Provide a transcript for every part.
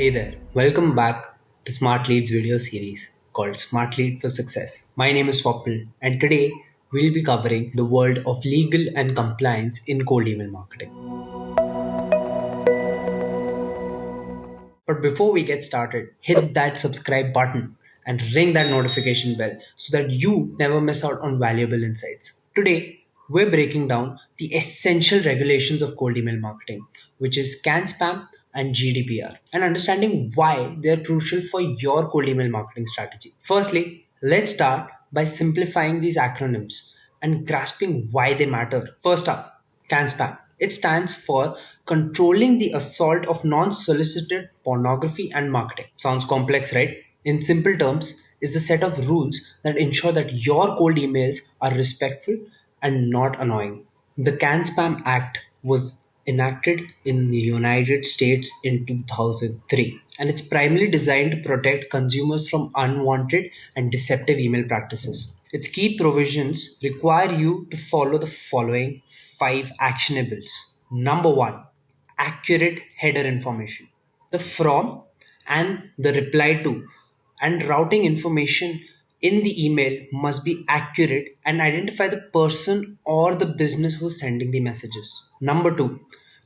Hey there, welcome back to Smartlead's video series called Smartlead for Success. My name is Swapnil, and today we'll be covering the world of legal and compliance in cold email marketing. But before we get started, hit that subscribe button and ring that notification bell so that you never miss out on valuable insights. Today, we're breaking down the essential regulations of cold email marketing, which is CAN-SPAM and GDPR, and understanding why they're crucial for your cold email marketing strategy. Firstly, let's start by simplifying these acronyms and grasping why they matter. First up, CAN-SPAM. It stands for Controlling the Assault of Non-Solicited Pornography and Marketing. Sounds complex, right? In simple terms, is a set of rules that ensure that your cold emails are respectful and not annoying. The CAN-SPAM Act was enacted in the United States in 2003, and it's primarily designed to protect consumers from unwanted and deceptive email practices. Its key provisions require you to follow the following five actionables. Number one, accurate header information. The from and the reply to and routing information in the email must be accurate and identify the person or the business who's sending the messages. Number two,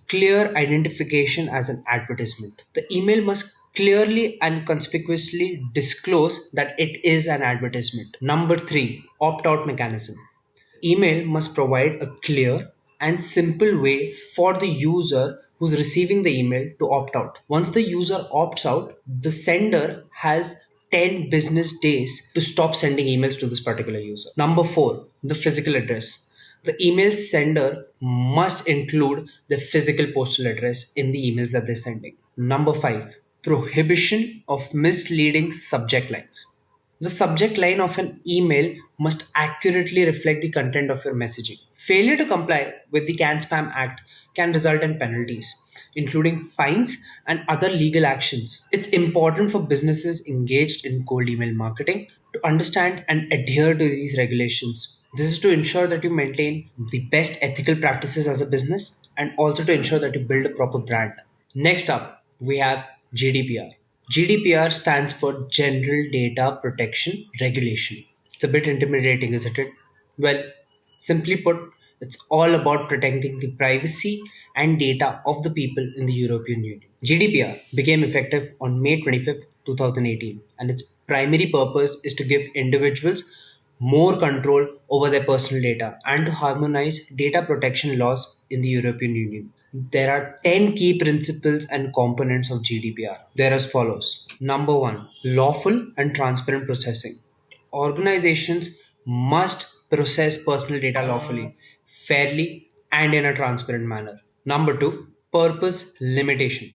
clear identification as an advertisement. The email must clearly and conspicuously disclose that it is an advertisement. Number three, opt out mechanism. Email must provide a clear and simple way for the user who's receiving the email to opt out. Once the user opts out, the sender has 10 business days to stop sending emails to this particular user. Number four, the physical address. The email sender must include the physical postal address in the emails that they're sending. Number five, prohibition of misleading subject lines. The subject line of an email must accurately reflect the content of your messaging. Failure to comply with the CAN-SPAM Act can result in penalties, including fines and other legal actions. It's important for businesses engaged in cold email marketing to understand and adhere to these regulations. This is to ensure that you maintain the best ethical practices as a business and also to ensure that you build a proper brand. Next up, we have GDPR. GDPR stands for General Data Protection Regulation. It's a bit intimidating, isn't it? Well, simply put, it's all about protecting the privacy and data of the people in the European Union. GDPR became effective on May 25th, 2018, and its primary purpose is to give individuals more control over their personal data and to harmonize data protection laws in the European Union. There are 10 key principles and components of GDPR. They're as follows. Number one, lawful and transparent processing. Organizations must process personal data lawfully, fairly, and in a transparent manner. Number two, purpose limitation.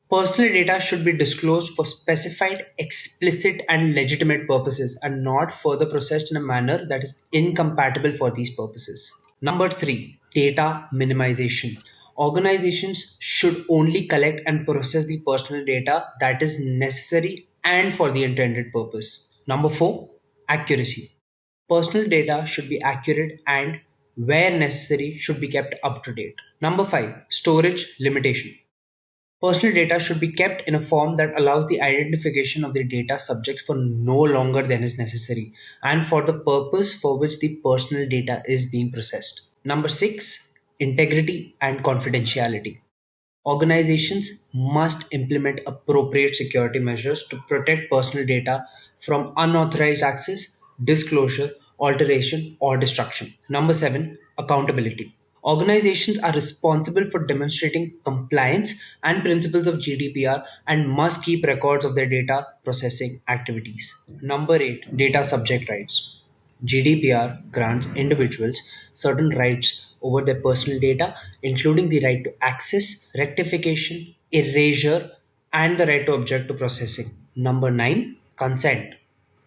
Personal data should be disclosed for specified, explicit, and legitimate purposes and not further processed in a manner that is incompatible for these purposes. Number three, data minimization. Organizations should only collect and process the personal data that is necessary and for the intended purpose. Number four, accuracy. Personal data should be accurate and, where necessary, should be kept up to date. Number five, storage limitation. Personal data should be kept in a form that allows the identification of the data subjects for no longer than is necessary and for the purpose for which the personal data is being processed. Number six, integrity and confidentiality. Organizations must implement appropriate security measures to protect personal data from unauthorized access, disclosure, alteration, or destruction. Number seven, accountability. Organizations are responsible for demonstrating compliance and principles of GDPR and must keep records of their data processing activities. Number eight, data subject rights. GDPR grants individuals certain rights over their personal data, including the right to access, rectification, erasure, and the right to object to processing. Number nine, consent.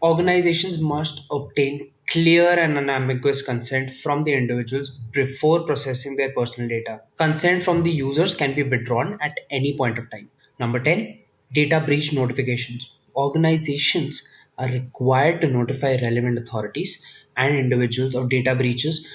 Organizations must obtain clear and unambiguous consent from the individuals before processing their personal data. Consent from the users can be withdrawn at any point of time. Number 10, data breach notifications. Organizations are required to notify relevant authorities and individuals of data breaches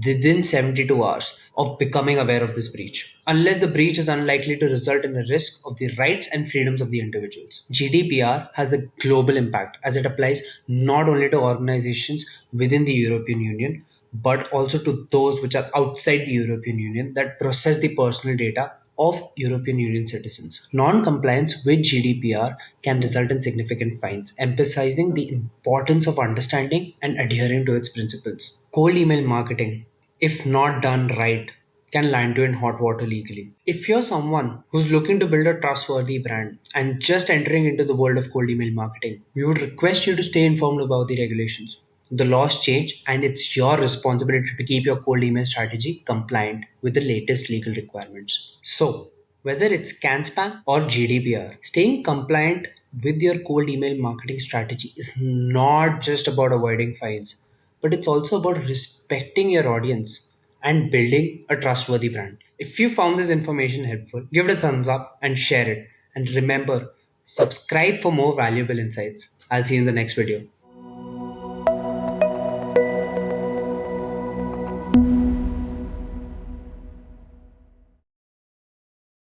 within 72 hours of becoming aware of this breach, unless the breach is unlikely to result in the risk of the rights and freedoms of the individuals. GDPR has a global impact as it applies not only to organizations within the European Union, but also to those which are outside the European Union that process the personal data of European Union citizens. Non compliance with GDPR can result in significant fines, emphasizing the importance of understanding and adhering to its principles. Cold email marketing, if not done right, can land you in hot water legally. If you're someone who's looking to build a trustworthy brand and just entering into the world of cold email marketing, we would request you to stay informed about the regulations. The laws change, and it's your responsibility to keep your cold email strategy compliant with the latest legal requirements. So, whether it's CAN-SPAM or GDPR, staying compliant with your cold email marketing strategy is not just about avoiding fines, but it's also about respecting your audience and building a trustworthy brand. If you found this information helpful, give it a thumbs up and share it. And remember, subscribe for more valuable insights. I'll see you in the next video.